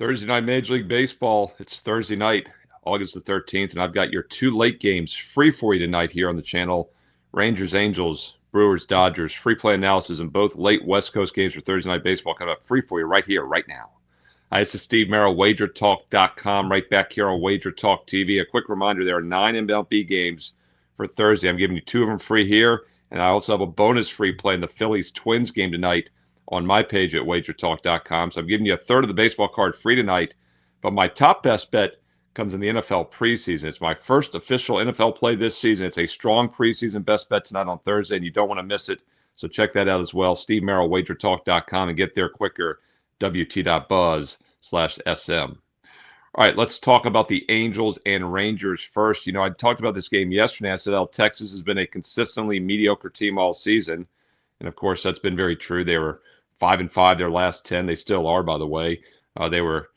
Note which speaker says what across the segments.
Speaker 1: Thursday night Major League Baseball. It's Thursday night, August the 13th, and I've got your two late games free for you tonight here on the channel. Rangers, Angels, Brewers, Dodgers, free play analysis, and both late West Coast games for Thursday night baseball coming up free for you right here, right now. Hi, this is Steve Merril, WagerTalk.com, right back here on WagerTalk TV. A quick reminder, there are 9 MLB games for Thursday. I'm giving you 2 of them free here, and I also have a bonus free play in the Phillies-Twins game tonight on my page at WagerTalk.com. So I'm giving you a third of the baseball card free tonight. But my top best bet comes in the NFL preseason. It's my first official NFL play this season. It's a strong preseason best bet tonight on Thursday, and you don't want to miss it. So check that out as well. Steve Merril, WagerTalk.com, and get there quicker, WT.buzz/SM. All right, let's talk about the Angels and Rangers first. I talked about this game yesterday. I said, Texas has been a consistently mediocre team all season. And, of course, that's been very true. They were 5-5 their last 10. They still are, by the way. They were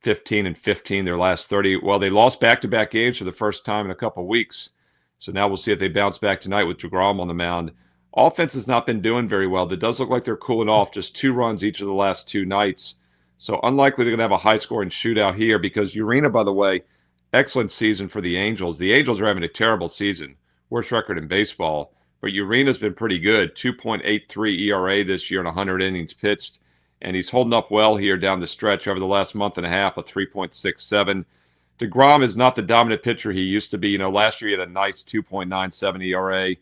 Speaker 1: 15-15 their last 30. Well, they lost back-to-back games for the first time in a couple of weeks. So now we'll see if they bounce back tonight with DeGrom on the mound. Offense has not been doing very well. It does look like they're cooling off, just 2 runs each of the last 2 nights. So unlikely they're going to have a high-scoring shootout here because Urena, by the way, excellent season for the Angels. The Angels are having a terrible season, worst record in baseball. But Urena's been pretty good, 2.83 ERA this year in 100 innings pitched. And he's holding up well here down the stretch over the last month and a half, a 3.67. DeGrom is not the dominant pitcher he used to be. Last year he had a nice 2.97 ERA.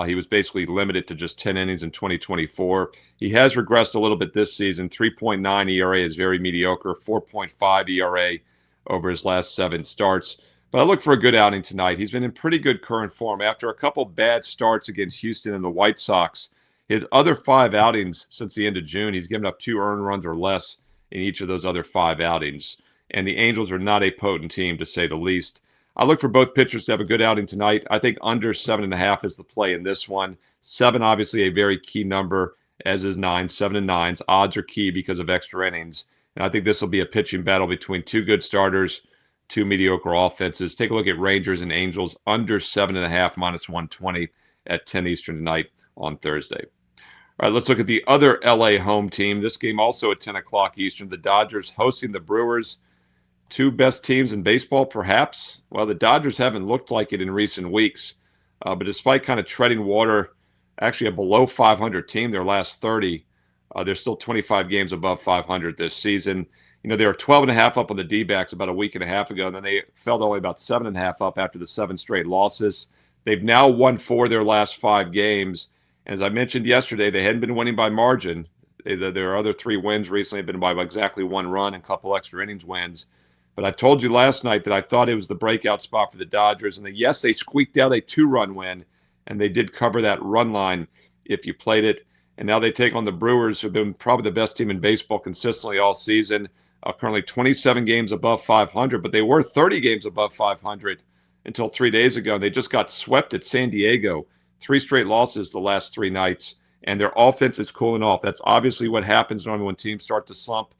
Speaker 1: He was basically limited to just 10 innings in 2024. He has regressed a little bit this season. 3.9 ERA is very mediocre, 4.5 ERA over his last 7 starts. But I look for a good outing tonight. He's been in pretty good current form. After a couple bad starts against Houston and the White Sox, his other 5 outings since the end of June, he's given up 2 earned runs or less in each of those other 5 outings. And the Angels are not a potent team, to say the least. I look for both pitchers to have a good outing tonight. I think under 7.5 is the play in this one. 7, obviously, a very key number, as is 9. 7 and 9s. Odds are key because of extra innings. And I think this will be a pitching battle between 2 good starters, 2 mediocre offenses. Take a look at Rangers and Angels under 7.5 minus 120 at 10 Eastern tonight on Thursday. All right, let's look at the other LA home team. This game also at 10 o'clock Eastern. The Dodgers hosting the Brewers. 2 best teams in baseball, perhaps. Well, the Dodgers haven't looked like it in recent weeks. But despite kind of treading water, actually a below 500 team their last 30, they're still 25 games above 500 this season. They were 12.5 up on the D-backs about a week and a half ago, and then they fell to only about 7.5 up after the 7 straight losses. They've now won 4 of their last 5 games. As I mentioned yesterday, they hadn't been winning by margin. Their other 3 wins recently have been by exactly 1 run and a couple extra innings wins. But I told you last night that I thought it was the breakout spot for the Dodgers. And yes, they squeaked out a 2-run win, and they did cover that run line if you played it. And now they take on the Brewers, who have been probably the best team in baseball consistently all season. Currently 27 games above 500, but they were 30 games above 500 until 3 days ago. They just got swept at San Diego, 3 straight losses the last 3 nights, and their offense is cooling off. That's obviously what happens normally when teams start to slump.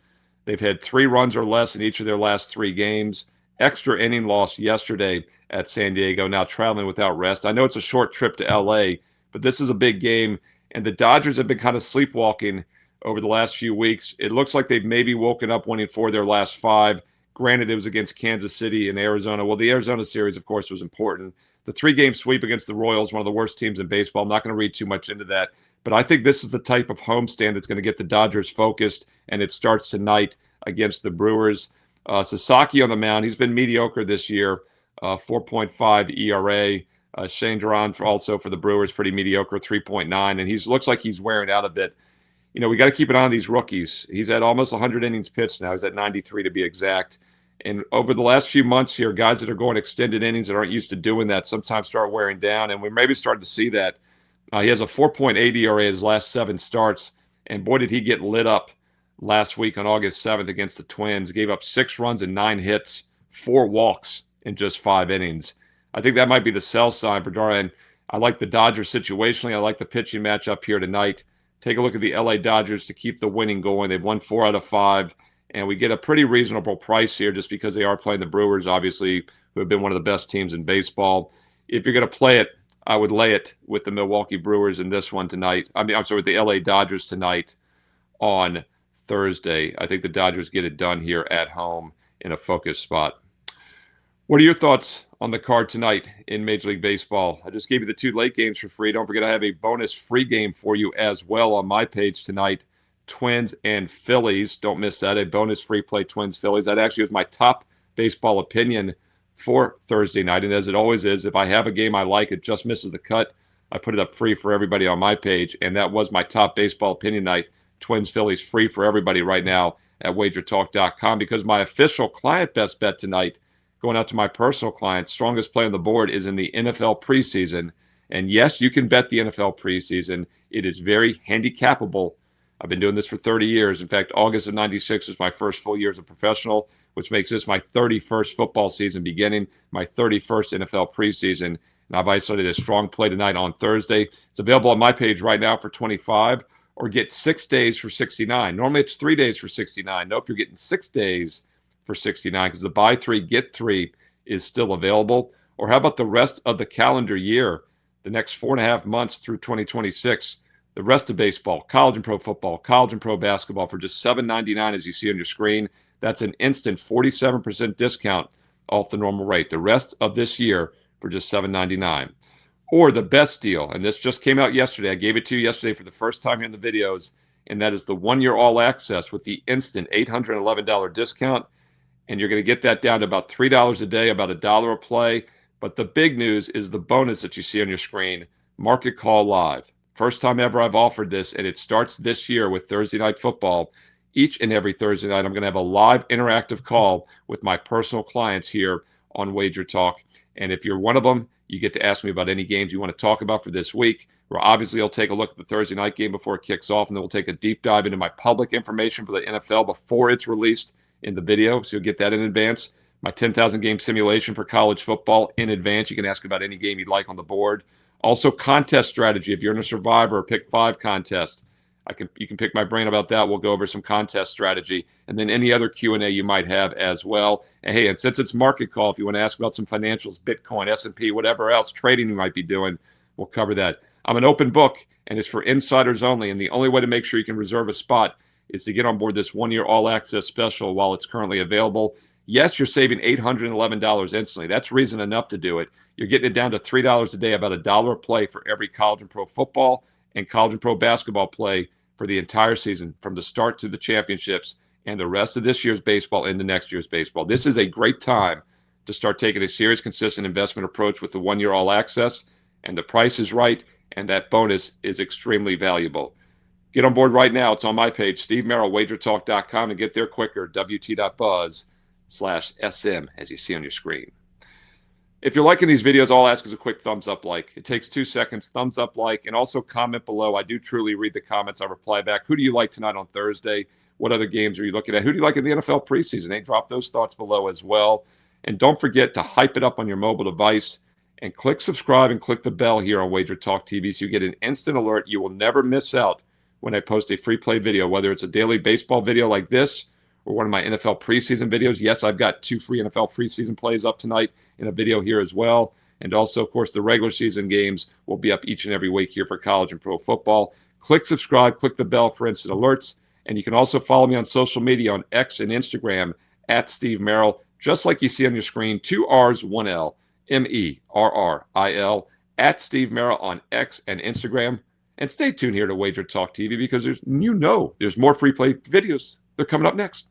Speaker 1: They've had 3 runs or less in each of their last 3 games. Extra inning loss yesterday at San Diego, now traveling without rest. I know it's a short trip to L.A., but this is a big game, and the Dodgers have been kind of sleepwalking over the last few weeks. It looks like they've maybe woken up winning 4 of their last 5. Granted, it was against Kansas City and Arizona. Well, the Arizona series, of course, was important. The 3-game sweep against the Royals, one of the worst teams in baseball. I'm not going to read too much into that. But I think this is the type of homestand that's going to get the Dodgers focused, and it starts tonight against the Brewers. Sasaki on the mound. He's been mediocre this year, 4.5 ERA. Shane Duran also for the Brewers, pretty mediocre, 3.9. And he looks like he's wearing out a bit. We got to keep an eye on these rookies. He's at almost 100 innings pitched now. He's at 93 to be exact. And over the last few months here, guys that are going extended innings that aren't used to doing that sometimes start wearing down, and we maybe starting to see that. He has a 4.8 ERA his last 7 starts, and boy, did he get lit up last week on August 7th against the Twins. Gave up 6 runs and 9 hits, 4 walks in just 5 innings. I think that might be the sell sign for Duran. I like the Dodgers situationally. I like the pitching matchup here tonight. Take a look at the LA Dodgers to keep the winning going. They've won 4 out of 5, and we get a pretty reasonable price here just because they are playing the Brewers, obviously, who have been one of the best teams in baseball. If you're going to play it, I would lay it with the Milwaukee Brewers in this one tonight. I'm sorry, with the LA Dodgers tonight on Thursday. I think the Dodgers get it done here at home in a focus spot. What are your thoughts on the card tonight in Major League Baseball? I just gave you the 2 late games for free. Don't forget I have a bonus free game for you as well on my page tonight. Twins and Phillies. Don't miss that. A bonus free play Twins Phillies. That actually was my top baseball opinion for Thursday night. And as it always is, if I have a game I like, it just misses the cut, I put it up free for everybody on my page. And that was my top baseball opinion night. Twins Phillies free for everybody right now at WagerTalk.com, because my official client best bet tonight, going out to my personal clients, strongest play on the board is in the NFL preseason. And yes, you can bet the NFL preseason. It is very handicapable. I've been doing this for 30 years. In fact, August of 96 was my first full year as a professional, which makes this my 31st football season beginning, my 31st NFL preseason. And I've isolated a strong play tonight on Thursday. It's available on my page right now for $25, or get 6 days for $69. Normally it's 3 days for $69. Nope, you're getting 6 days for $69, because the buy 3, get 3 is still available. Or how about the rest of the calendar year, the next 4.5 months through 2026, the rest of baseball, college and pro football, college and pro basketball for just $7.99, as you see on your screen. That's an instant 47% discount off the normal rate. The rest of this year for just $7.99. Or the best deal, and this just came out yesterday. I gave it to you yesterday for the first time here in the videos, and that is the 1-year all access with the instant $811 discount. And you're going to get that down to about $3 a day, about $1 a play. But the big news is the bonus that you see on your screen, Market Call Live. First time ever I've offered this, and it starts this year with Thursday Night Football. Each and every Thursday night, I'm going to have a live interactive call with my personal clients here on Wager Talk. And if you're one of them, you get to ask me about any games you want to talk about for this week. Where obviously I'll take a look at the Thursday night game before it kicks off, and then we'll take a deep dive into my public information for the NFL before it's released in the video. So you'll get that in advance. My 10,000 game simulation for college football in advance. You can ask about any game you'd like on the board. Also, contest strategy. If you're in a Survivor or Pick 5 contest, you can pick my brain about that. We'll go over some contest strategy, and then any other Q&A you might have as well. And hey, and since it's market call, if you want to ask about some financials, Bitcoin, S&P, whatever else trading you might be doing, we'll cover that. I'm an open book, and it's for insiders only. And the only way to make sure you can reserve a spot is to get on board this 1-year all-access special while it's currently available. Yes, you're saving $811 instantly. That's reason enough to do it. You're getting it down to $3 a day, about $1 a play for every college and pro football and college and pro basketball play for the entire season, from the start to the championships and the rest of this year's baseball into next year's baseball. This is a great time to start taking a serious, consistent investment approach with the 1-year all access, and the price is right, and that bonus is extremely valuable. Get on board right now. It's on my page, Steve Merril, WagerTalk.com, and get there quicker, wt.buzz/SM, as you see on your screen. If you're liking these videos, all I'll ask is a quick thumbs up like. It takes 2 seconds, thumbs up like, and also comment below. I do truly read the comments. I reply back. Who do you like tonight on Thursday? What other games are you looking at? Who do you like in the NFL preseason? Hey, drop those thoughts below as well. And don't forget to hype it up on your mobile device, and click subscribe and click the bell here on Wager Talk TV so you get an instant alert. You will never miss out when I post a free play video, whether it's a daily baseball video like this or one of my NFL preseason videos. Yes, I've got 2 free NFL preseason plays up tonight in a video here as well. And also, of course, the regular season games will be up each and every week here for college and pro football. Click subscribe, click the bell for instant alerts. And you can also follow me on social media on X and Instagram at Steve Merril, just like you see on your screen, 2 R's, 1 L, Merril, at Steve Merril on X and Instagram. And stay tuned here to Wager Talk TV, because there's more free play videos. They're coming up next.